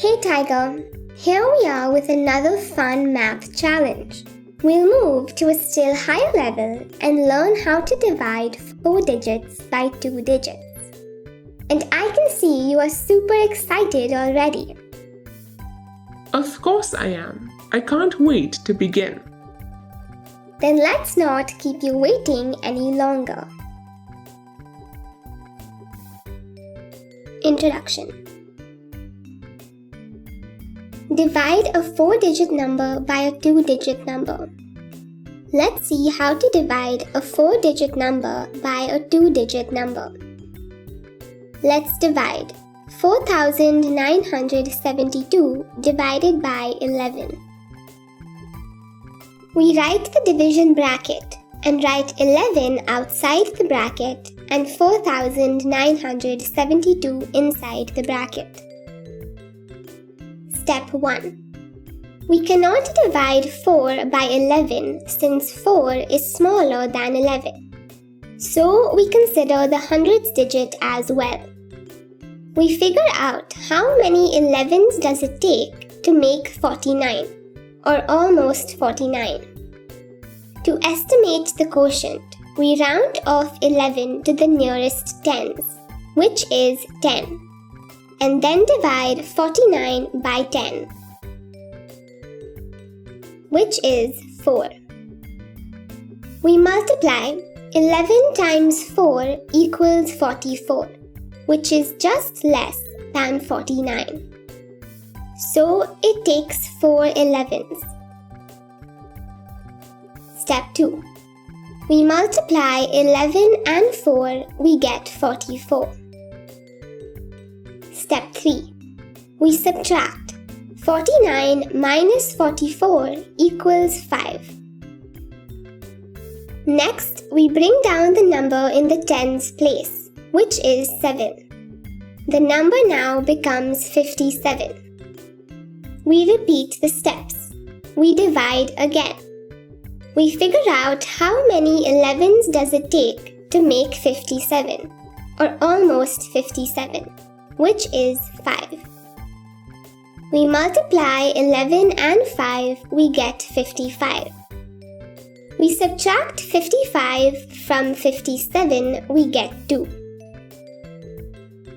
Hey Tiger, here we are with another fun math challenge. We'll move to a still higher level and learn how to divide 4 digits by 2 digits. And I can see you are super excited already. Of course I am. I can't wait to begin. Then let's not keep you waiting any longer. Introduction. Divide a 4-digit number by a 2-digit number. Let's see how to divide a 4-digit number by a 2-digit number. Let's divide 4,972 divided by 11. We write the division bracket and write 11 outside the bracket and 4,972 inside the bracket. Step 1. We cannot divide 4 by 11 since 4 is smaller than 11. So we consider the hundreds digit as well. We figure out how many 11s does it take to make 49, or almost 49. To estimate the quotient, we round off 11 to the nearest tens, which is 10. And then divide 49 by 10, which is 4. We multiply 11 times 4 equals 44, which is just less than 49. So it takes 4 11s. Step 2. We multiply 11 and 4, we get 44. Step 3. We subtract 49 minus 44 equals 5. Next, we bring down the number in the tens place, which is 7. The number now becomes 57. We repeat the steps. We divide again. We figure out how many 11s does it take to make 57, or almost 57. Which is 5. We multiply 11 and 5, we get 55. We subtract 55 from 57, we get 2.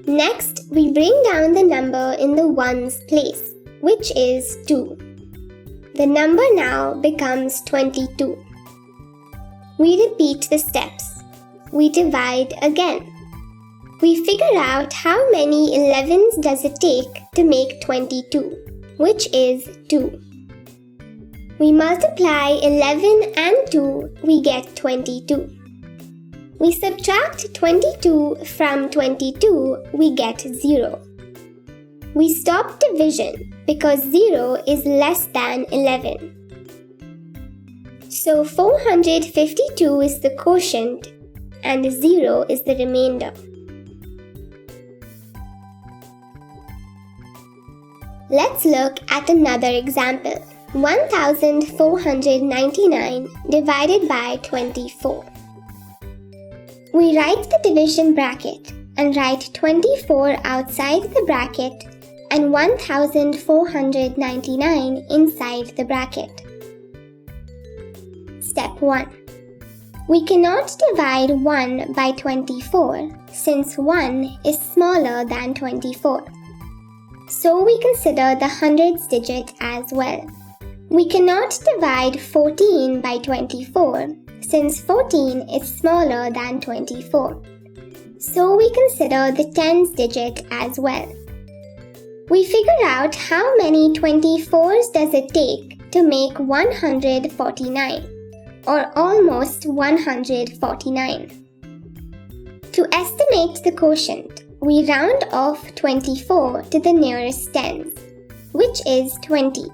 Next, we bring down the number in the ones place, which is 2. The number now becomes 22. We repeat the steps. We divide again. We figure out how many 11s does it take to make 22, which is 2. We multiply 11 and 2, we get 22. We subtract 22 from 22, we get 0. We stop division because 0 is less than 11. So 452 is the quotient and 0 is the remainder. Let's look at another example. 1,499 divided by 24. We write the division bracket and write 24 outside the bracket and 1,499 inside the bracket. Step 1. We cannot divide 1 by 24 since 1 is smaller than 24. So we consider the hundreds digit as well. We cannot divide 14 by 24 since 14 is smaller than 24. So we consider the tens digit as well. We figure out how many 24s does it take to make 149, or almost 149. To estimate the quotient, we round off 24 to the nearest tens, which is 20,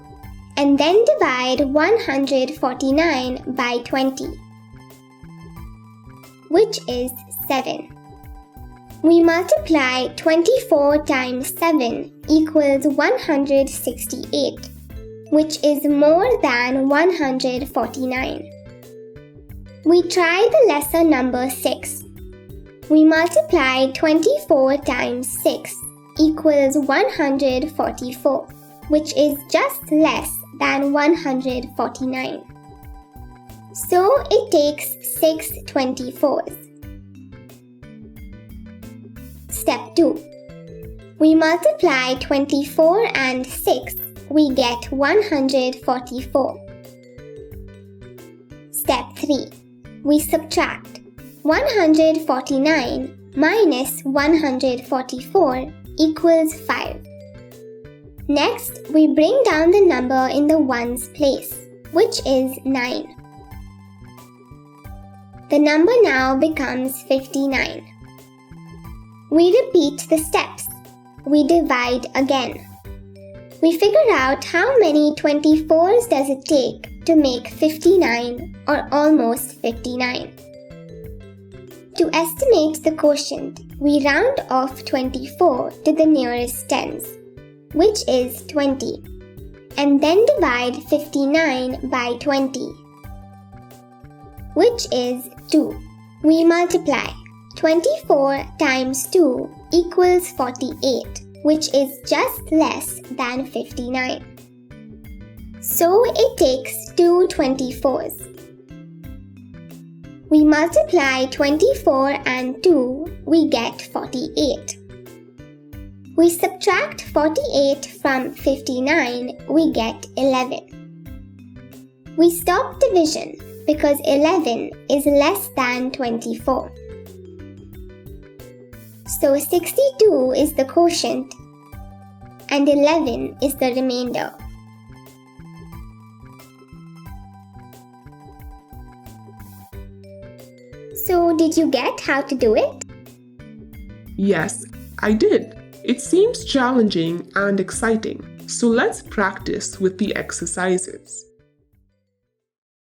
and then divide 149 by 20, which is 7. We multiply 24 times 7 equals 168, which is more than 149. We try the lesser number 6. We multiply 24 times 6 equals 144, which is just less than 149. So it takes 6 24s. Step 2. We multiply 24 and 6, we get 144. Step 3. We subtract 149 minus 144 equals 5. Next, we bring down the number in the ones place, which is 9. The number now becomes 59. We repeat the steps. We divide again. We figure out how many 24s does it take to make 59 or almost 59. To estimate the quotient, we round off 24 to the nearest tens, which is 20, and then divide 59 by 20, which is 2. We multiply. 24 times 2 equals 48, which is just less than 59. So it takes 2 24s. We multiply 24 and 2, we get 48. We subtract 48 from 59, we get 11. We stop division because 11 is less than 24. So 62 is the quotient and 11 is the remainder. So did you get how to do it? Yes, I did. It seems challenging and exciting, so let's practice with the exercises.